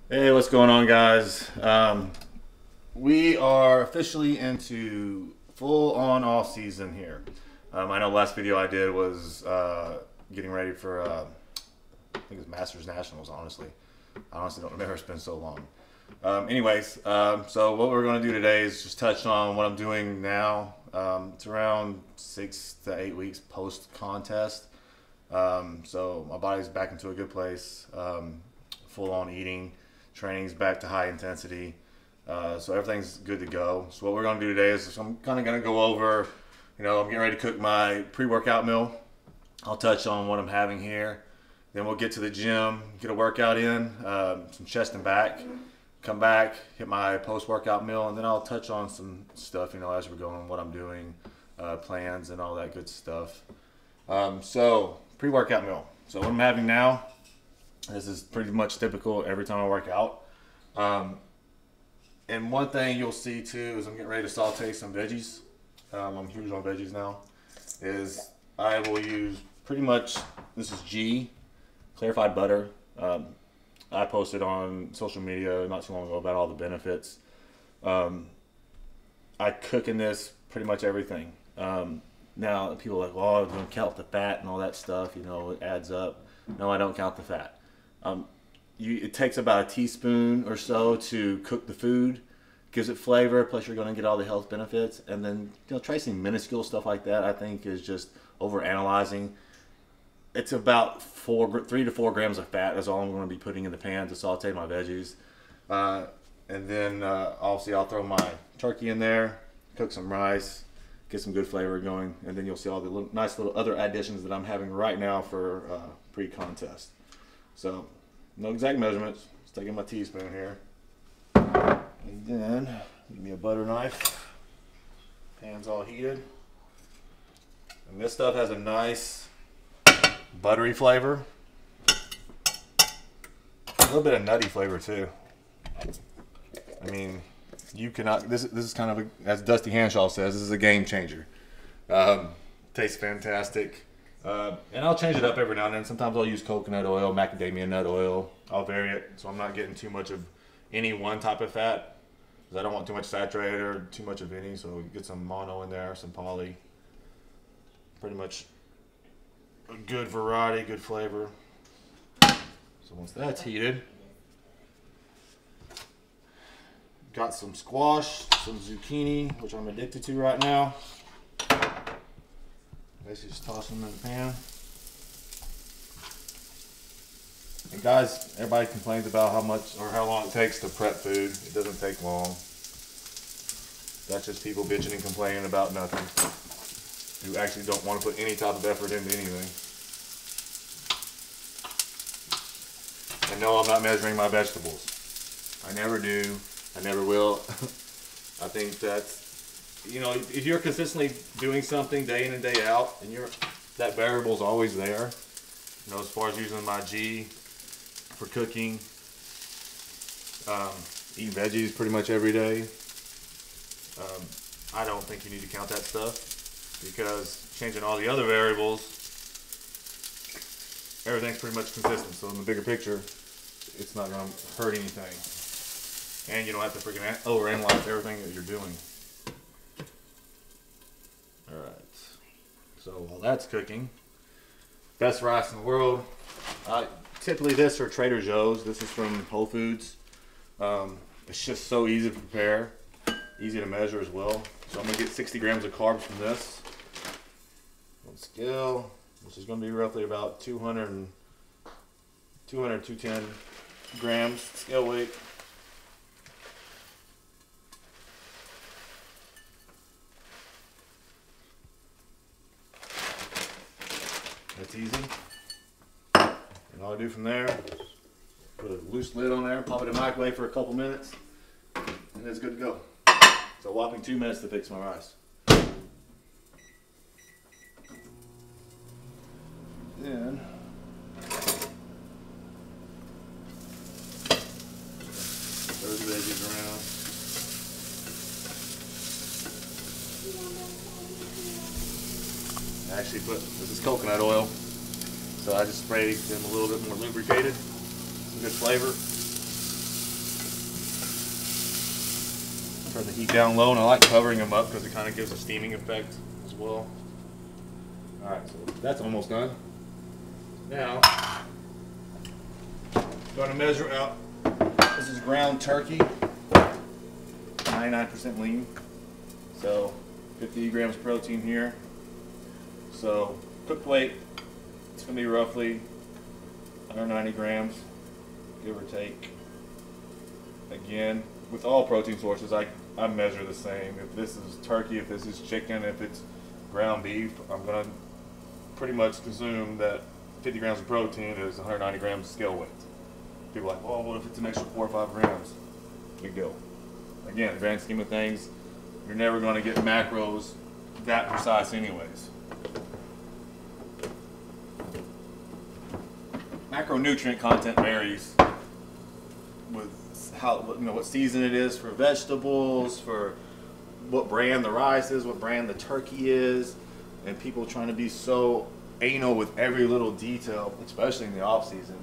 Hey, what's going on, guys? We are officially into full-on off season here. I know last video I did was getting ready for I think it was Masters Nationals. I honestly don't remember. It's been so long. So what we're going to do today is just touch on what I'm doing now. It's around 6 to 8 weeks post contest. So my body's back into a good place. Full on eating. Training's back to high intensity. So everything's good to go. So what we're going to do today is I'm kind of going to go over, I'm getting ready to cook my pre-workout meal. I'll touch on what I'm having here. Then we'll get to the gym, get a workout in, some chest and back. Come back, hit my post-workout meal, and then I'll touch on some stuff, as we're going, what I'm doing, plans, and all that good stuff. So pre-workout meal. So what I'm having now, this is pretty much typical every time I work out. And one thing you'll see too is I'm getting ready to saute some veggies. I'm huge on veggies now. Is I will use pretty much, this is G, clarified butter. I posted on social media not too long ago about all the benefits. I cook in this pretty much everything. Now people are like, well, I'm going to count the fat and all that stuff, it adds up. No, I don't count the fat. It takes about a teaspoon or so to cook the food, gives it flavor, plus you're going to get all the health benefits. And then tracing minuscule stuff like that, I think, is just over analyzing. It's about 3 to 4 grams of fat is all I'm going to be putting in the pan to saute my veggies. And then obviously I'll throw my turkey in there, cook some rice, get some good flavor going, and then you'll see all the nice little other additions that I'm having right now for pre-contest. So no exact measurements, just taking my teaspoon here. And then give me a butter knife. Pan's all heated. And this stuff has a nice buttery flavor. A little bit of nutty flavor too. I mean, you cannot, this is kind of, as Dusty Hanshaw says, this is a game changer. Tastes fantastic. And I'll change it up every now and then. Sometimes I'll use coconut oil, macadamia nut oil. I'll vary it so I'm not getting too much of any one type of fat, because I don't want too much saturated or too much of any. So get some mono in there, some poly. Pretty much a good variety, good flavor. So once that's heated, got some squash, some zucchini, which I'm addicted to right now. Basically just toss them in the pan. And guys, everybody complains about how much or how long it takes to prep food. It doesn't take long. That's just people bitching and complaining about nothing, who actually don't want to put any type of effort into anything. And no, I'm not measuring my vegetables. I never do. I never will. I think that's, if you're consistently doing something day in and day out, and that variable's always there. As far as using my G for cooking, eat veggies pretty much every day. I don't think you need to count that stuff, because changing all the other variables, everything's pretty much consistent. So in the bigger picture, it's not going to hurt anything. And you don't have to freaking overanalyze everything that you're doing. Alright. So while that's cooking, best rice in the world. Typically this or Trader Joe's. This is from Whole Foods. It's just so easy to prepare. Easy to measure as well. So I'm going to get 60 grams of carbs from this. On scale, which is going to be roughly about 210 grams scale weight. That's easy. And all I do from there, put a loose lid on there, pop it in the microwave for a couple minutes, and it's good to go. So a whopping 2 minutes to fix my rice. Then throw the veggies around. I actually this is coconut oil, so I just spray them a little bit more lubricated, some good flavor. turn the heat down low, and I like covering them up because it kind of gives a steaming effect as well. All right, so that's almost done. Now, going to measure out. This is ground turkey, 99% lean. So 50 grams of protein here. So cooked weight, it's going to be roughly 190 grams, give or take. Again, with all protein sources, I measure the same. If this is turkey, if this is chicken, if it's ground beef, I'm going to pretty much consume that 50 grams of protein is 190 grams of scale weight. People are like, well, what if it's an extra 4 or 5 grams? Big deal. Again, in the grand scheme of things, you're never going to get macros that precise anyways. Macronutrient content varies with how, what season it is for vegetables, for what brand the rice is, what brand the turkey is, and people trying to be so anal with every little detail, especially in the off season.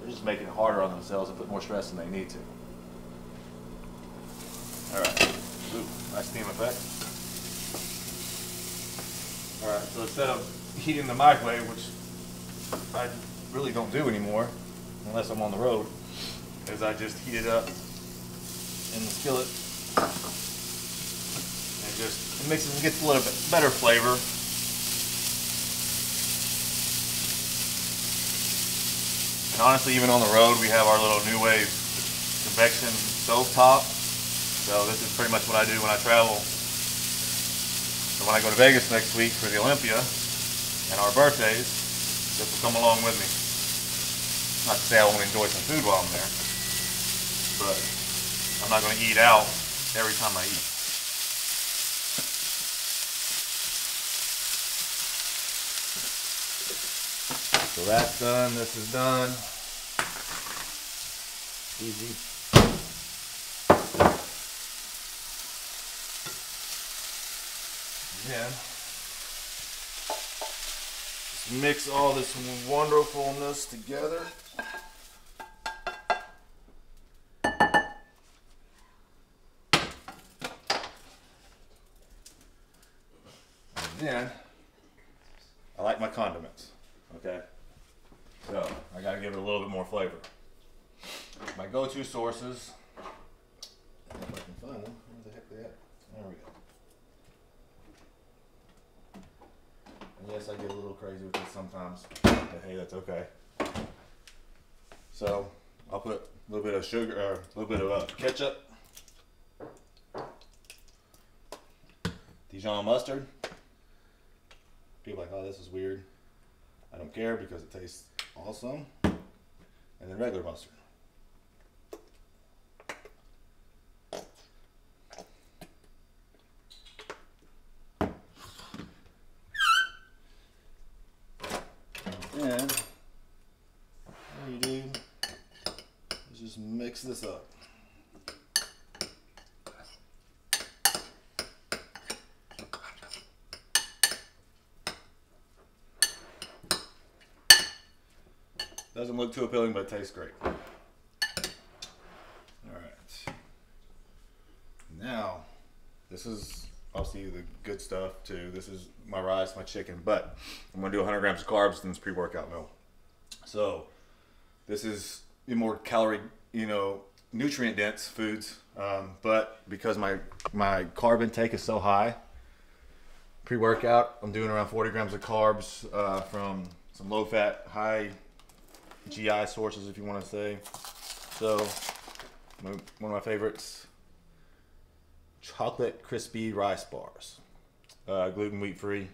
They're just making it harder on themselves and put more stress than they need to. All right, ooh, nice steam effect. All right, so instead of heating the microwave, which I really don't do anymore, unless I'm on the road, is I just heat it up in the skillet, and it mixes and gets a little bit better flavor. And honestly, even on the road, we have our little New Wave convection stove top. So this is pretty much what I do when I travel. So when I go to Vegas next week for the Olympia and our birthdays, this will come along with me. Not to say I won't enjoy some food while I'm there, but I'm not going to eat out every time I eat. So that's done, this is done. Easy. Then, just mix all this wonderfulness together. And then, I like my condiments, okay? So, I gotta give it a little bit more flavor. My go-to sources, if I can find them, where the heck are they at? There we go. And yes, I get a little crazy with this sometimes, but hey, that's okay. So, I'll put a little bit of sugar, or a little bit of ketchup, Dijon mustard. People are like, oh, this is weird. I don't care because it tastes awesome. And then regular mustard. And what you do is just mix this up. Doesn't look too appealing, but it tastes great. All right. Now, this is obviously the good stuff too. This is my rice, my chicken, but I'm gonna do 100 grams of carbs in this pre-workout meal. So this is the more calorie, nutrient dense foods, but because my carb intake is so high, pre-workout, I'm doing around 40 grams of carbs from some low-fat, high GI sources, if you want to say. So one of my favorites, chocolate crispy rice bars, gluten, wheat free.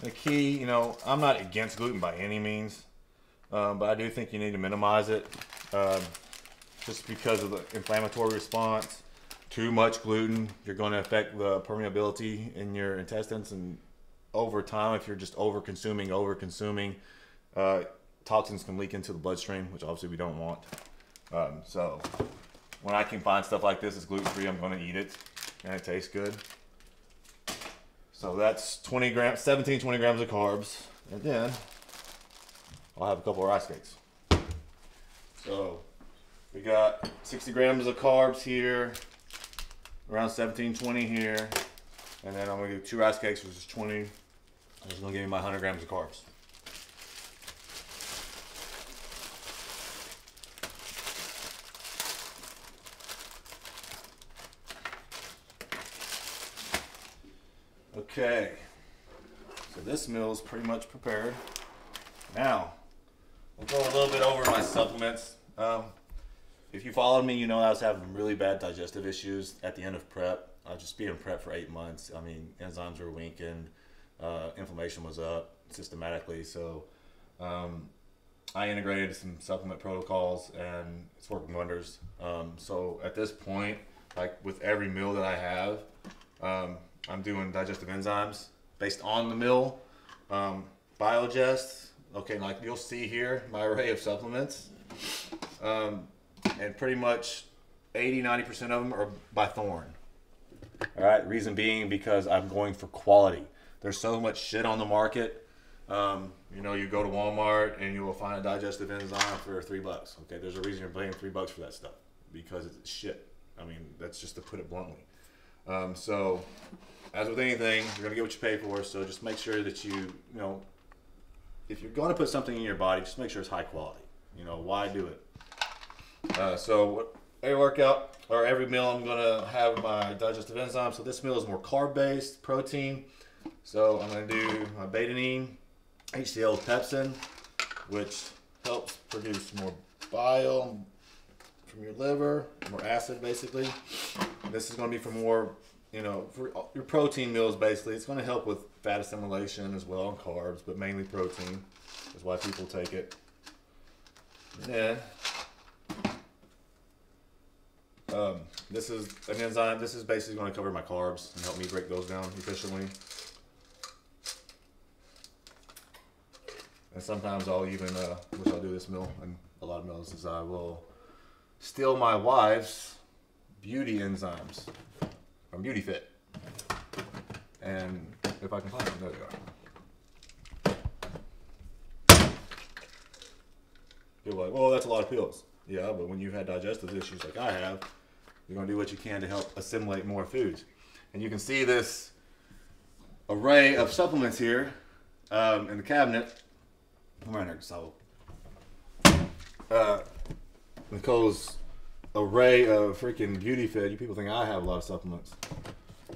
The key, I'm not against gluten by any means, but I do think you need to minimize it, just because of the inflammatory response. Too much gluten, you're going to affect the permeability in your intestines, and over time, if you're just over consuming, toxins can leak into the bloodstream, which obviously we don't want. So when I can find stuff like this, it's gluten-free, I'm going to eat it, and it tastes good. So that's 20 grams, 17, 20 grams of carbs, and then I'll have a couple of rice cakes. So we got 60 grams of carbs here, around 17-20 here, and then I'm gonna do 2 rice cakes, which is 20. That's gonna give me my 100 grams of carbs. Okay, so this meal is pretty much prepared. Now, we'll go a little bit over my supplements. If you followed me, you know I was having really bad digestive issues at the end of prep. I was just being prep for 8 months. I mean, enzymes were weakened, inflammation was up systematically. So I integrated some supplement protocols and it's working wonders. So at this point, like with every meal that I have, I'm doing digestive enzymes based on the meal. Biogest, okay, like you'll see here, my array of supplements. And pretty much 80-90% of them are by Thorne. All right, reason being because I'm going for quality. There's so much shit on the market. You know, you go to Walmart and you will find a digestive enzyme for $3. Okay, there's a reason you're paying $3 for that stuff, because it's shit. I mean, that's just to put it bluntly. So, as with anything, you're gonna get what you pay for. So just make sure that you know, if you're going to put something in your body, just make sure it's high quality. You know, why do it? So every workout or every meal, I'm gonna have my digestive enzyme. So this meal is more carb-based, protein. So I'm gonna do my betaine, HCl pepsin, which helps produce more bile from your liver, more acid basically. This is gonna be for more, you know, for your protein meals basically. It's gonna help with fat assimilation as well, and carbs, but mainly protein is why people take it. And this is an enzyme. This is basically going to cover my carbs and help me break those down efficiently. And sometimes I'll even, which I'll do this meal and a lot of meals, is I will steal my wife's beauty enzymes from Beauty Fit. And if I can find them, there they are. People are like, well, that's a lot of pills. Yeah, but when you've had digestive issues like I have, you're going to do what you can to help assimilate more foods. And you can see this array of supplements here in the cabinet. I'm right here, so Nicole's array of freaking Beauty Fit. You people think I have a lot of supplements.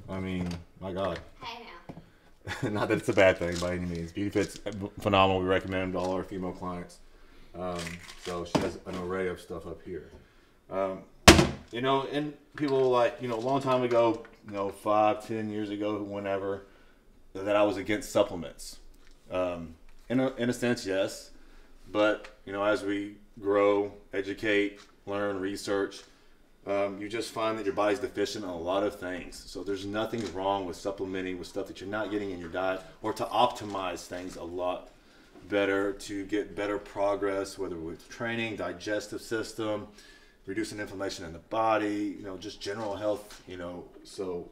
I mean, my God. Hey now. Not that it's a bad thing by any means. Beauty Fit's phenomenal. We recommend to all our female clients. So she has an array of stuff up here. You know, and people like, you know, a long time ago, you know, 5-10 years ago, whenever, that I was against supplements. In a sense, yes. But, you know, as we grow, educate, learn, research, you just find that your body's deficient in a lot of things. So there's nothing wrong with supplementing with stuff that you're not getting in your diet, or to optimize things a lot better to get better progress, whether with training, digestive system, reducing inflammation in the body, you know, just general health, you know. So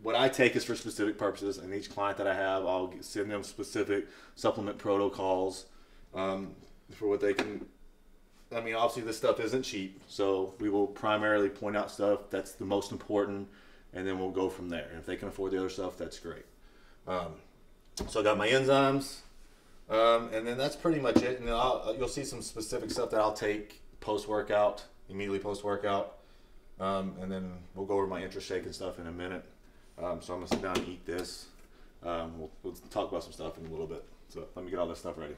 what I take is for specific purposes, and each client that I have, I'll send them specific supplement protocols for what they can. I mean, obviously this stuff isn't cheap, so we will primarily point out stuff that's the most important, and then we'll go from there. And if they can afford the other stuff, that's great. So I got my enzymes, and then that's pretty much it. And you'll see some specific stuff that I'll take post-workout, immediately post-workout, and then we'll go over my interest shake and stuff in a minute. So I'm gonna sit down and eat this. We'll talk about some stuff in a little bit. So let me get all this stuff ready.